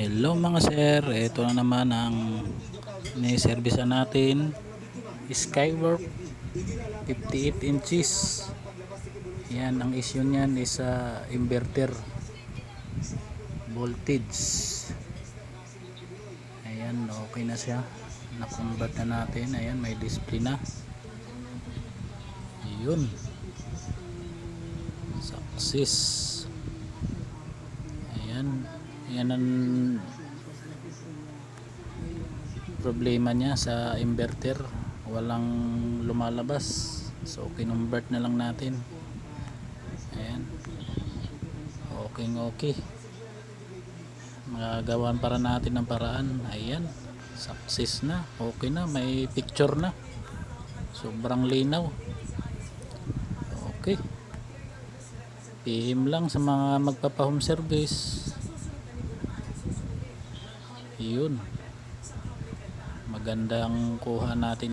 Hello mga sir, ito na naman ang ni-service natin, Skywarp 58 inches. Yan, ang issue niyan is inverter voltage. Ayan, okay na siya, na-convert na natin. Ayan, may display na. Yun, success. Ayan, yan ang problema niya sa inverter, walang lumalabas, so kinonvert na lang natin. Ayan, okay, magagawan para natin ng paraan. Ayan, success na, okay na, may picture na, sobrang linaw. Okay, PM lang sa mga magpapa-home service. Yun, magandang kuha natin.